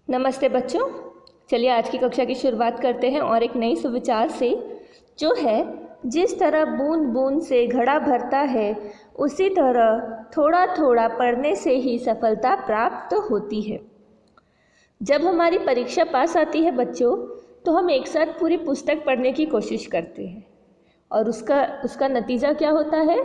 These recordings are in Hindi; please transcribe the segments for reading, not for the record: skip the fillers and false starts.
नमस्ते बच्चों। चलिए आज की कक्षा की शुरुआत करते हैं और एक नई सुविचार से, जो है जिस तरह बूंद बूंद से घड़ा भरता है उसी तरह थोड़ा थोड़ा पढ़ने से ही सफलता प्राप्त होती है। जब हमारी परीक्षा पास आती है बच्चों, तो हम एक साथ पूरी पुस्तक पढ़ने की कोशिश करते हैं और उसका नतीजा क्या होता है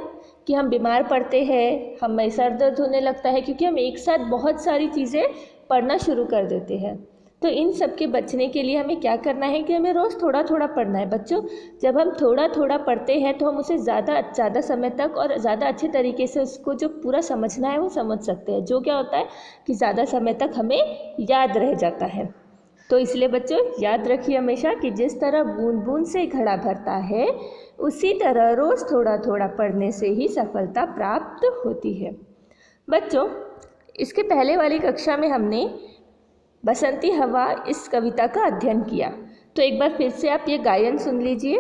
कि हम बीमार पड़ते हैं, हमें सर दर्द होने लगता है, क्योंकि हम एक साथ बहुत सारी चीज़ें पढ़ना शुरू कर देते हैं। तो इन सब के बचने के लिए हमें क्या करना है कि हमें रोज़ थोड़ा थोड़ा पढ़ना है बच्चों। जब हम थोड़ा थोड़ा पढ़ते हैं तो हम उसे ज़्यादा समय तक और ज़्यादा अच्छे तरीके से उसको जो पूरा समझना है वो समझ सकते हैं, जो क्या होता है कि ज़्यादा समय तक हमें याद रह जाता है। तो इसलिए बच्चों याद रखिए हमेशा कि जिस तरह बूंद बूंद से घड़ा भरता है उसी तरह रोज़ थोड़ा थोड़ा पढ़ने से ही सफलता प्राप्त होती है। बच्चों, इसके पहले वाली कक्षा में हमने बसंती हवा इस कविता का अध्ययन किया, तो एक बार फिर से आप ये गायन सुन लीजिए।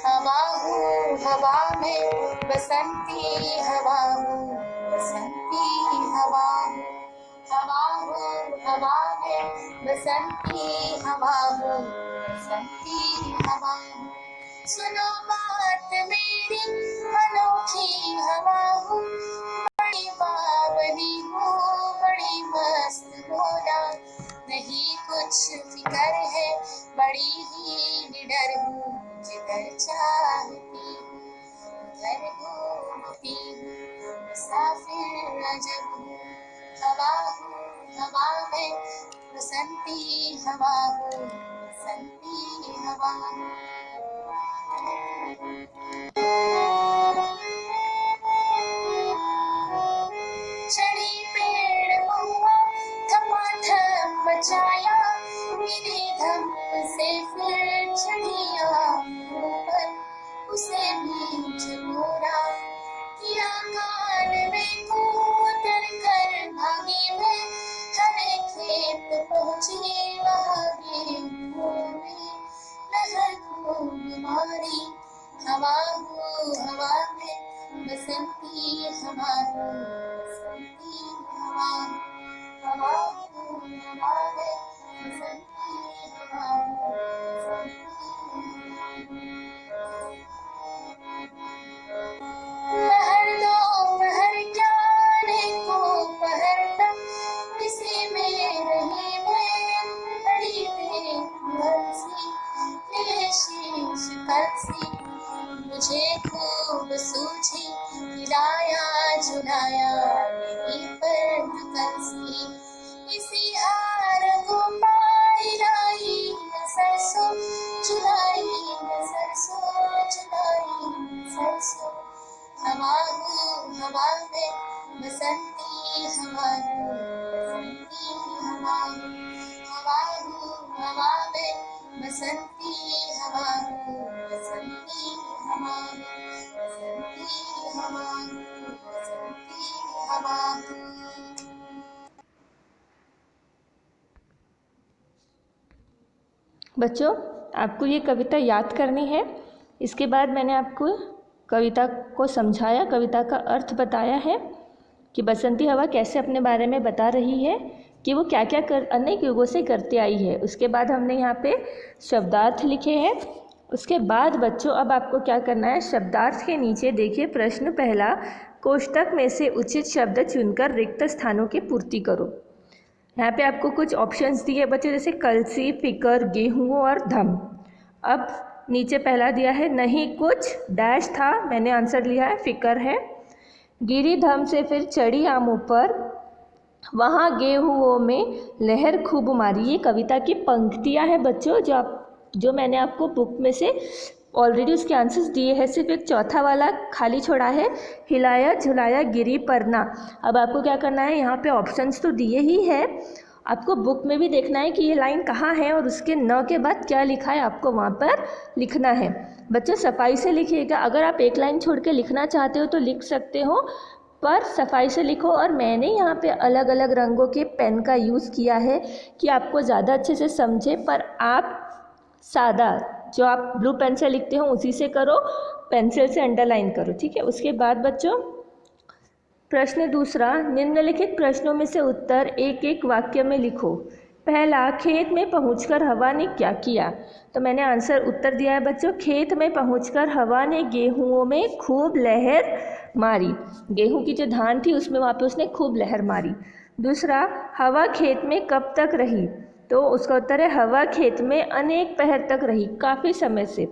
हवा हूँ हवा में बसंती हवा हूँ, बसंती हवा हूँ। हवा हूँ हवा में बसंती हवा हूँ, बसंती हवा हूँ। सुनो बात मेरी अनोखी हवा हूँ, बड़ी बावली हूँ, बड़ी मस्त भोला। नहीं कुछ फिकर है, बड़ी ही निडर हूँ, जिधर चाहती हूँ उधर घूमती हूँ, मुसाफिर अजब हूँ। हवा हूँ हवा में बसंती हवा हूँ, बसंती हवा हूँ। चढ़ी पेड़ महुआ थमाथम मचाया, गिरी धम से फिर चढ़िया ऊपर, उसे भी झकोरा किया कान में कूतर कर भागी मैं। हरे खेत पहुँची वहाँ गेहूं में नजर खूब मारी। हवा हूँ हवा में बसंती हवा हूँ, बसंती हवा। हवा हूँ हवा में बसंती हवा हूँ, बसंती महर दो महर क्या रे को पहरना, किसी में रही मैं बड़ी बेखबर सी, ले शीश कलसी। मुझे खूब सूझी हिलाया झुलाया यहीं पर नकल सी। इसी हार को पाई लाई न सरसों चुलाई, न सरसों चुलाई, न सरसों। हवा हूँ हवा में बसंती हवा हूँ, बसंती हवा हूँ। हवा हूँ हवा में बसंती हवा हूँ, बसंती हवा हूँ, बसंती हवा हूँ, बसंती हवा हूँ। बच्चों, आपको ये कविता याद करनी है। इसके बाद मैंने आपको कविता को समझाया, कविता का अर्थ बताया है कि बसंती हवा कैसे अपने बारे में बता रही है कि वो क्या क्या अनेक युगों से करते आई है। उसके बाद हमने यहाँ पे शब्दार्थ लिखे हैं। उसके बाद बच्चों अब आपको क्या करना है, शब्दार्थ के नीचे देखिए प्रश्न पहला, कोष्टक में से उचित शब्द चुनकर रिक्त स्थानों की पूर्ति करो। यहाँ पे आपको कुछ ऑप्शंस दिए बच्चे, जैसे कलसी, फिकर, गेहूँ और धम। अब नीचे पहला दिया है नहीं कुछ डैश था, मैंने आंसर लिया है फिकर है। गिरी धम से फिर चढ़ी आमों पर, वहाँ गेहूँओं में लहर खूब मारी। ये कविता की पंक्तियाँ हैं बच्चों, जो मैंने आपको बुक में से ऑलरेडी उसके आंसर्स दिए हैं, सिर्फ एक चौथा वाला खाली छोड़ा है, हिलाया झुलाया गिरी परना। अब आपको क्या करना है, यहाँ पे ऑप्शंस तो दिए ही है, आपको बुक में भी देखना है कि ये लाइन कहाँ है और उसके न के बाद क्या लिखा है, आपको वहाँ पर लिखना है। बच्चों सफाई से लिखिएगा, अगर आप एक लाइन छोड़ के लिखना चाहते हो तो लिख सकते हो, पर सफाई से लिखो। और मैंने यहाँ पे अलग अलग रंगों के पेन का यूज़ किया है कि आपको ज़्यादा अच्छे से समझे, पर आप सादा जो आप ब्लू पेन से लिखते हो उसी से करो, पेंसिल से अंडरलाइन करो, ठीक है। उसके बाद बच्चों प्रश्न दूसरा, निम्नलिखित प्रश्नों में से उत्तर एक एक वाक्य में लिखो। पहला, खेत में पहुंचकर हवा ने क्या किया? तो मैंने आंसर उत्तर दिया है बच्चों, खेत में पहुंचकर हवा ने गेहूं में खूब लहर मारी। गेहूं की जो धान थी उसमें वहाँ पे उसने खूब लहर मारी। दूसरा, हवा खेत में कब तक रही? तो उसका उत्तर है हवा खेत में अनेक पहर तक रही, काफ़ी समय से।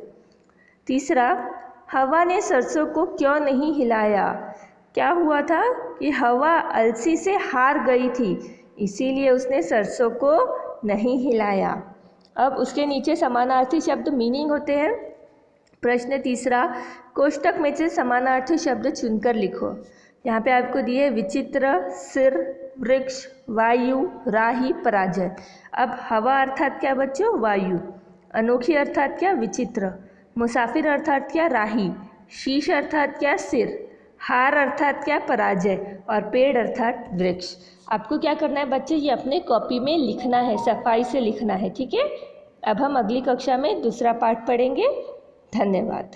तीसरा, हवा ने सरसों को क्यों नहीं हिलाया? क्या हुआ था कि हवा अलसी से हार गई थी, इसीलिए उसने सरसों को नहीं हिलाया। अब उसके नीचे समानार्थी शब्द मीनिंग होते हैं। प्रश्न तीसरा, कोष्टक में से समानार्थी शब्द चुनकर लिखो। यहाँ पे आपको दिए विचित्र, सिर, वृक्ष, वायु, राही, पराजय। अब हवा अर्थात क्या बच्चों? वायु। अनोखी अर्थात क्या? विचित्र। मुसाफिर अर्थात क्या? राही। शीश अर्थात क्या? सिर। हार अर्थात क्या? पराजय। और पेड़ अर्थात वृक्ष। आपको क्या करना है बच्चे? ये अपने कॉपी में लिखना है, सफाई से लिखना है, ठीक है। अब हम अगली कक्षा में दूसरा पाठ पढ़ेंगे। धन्यवाद।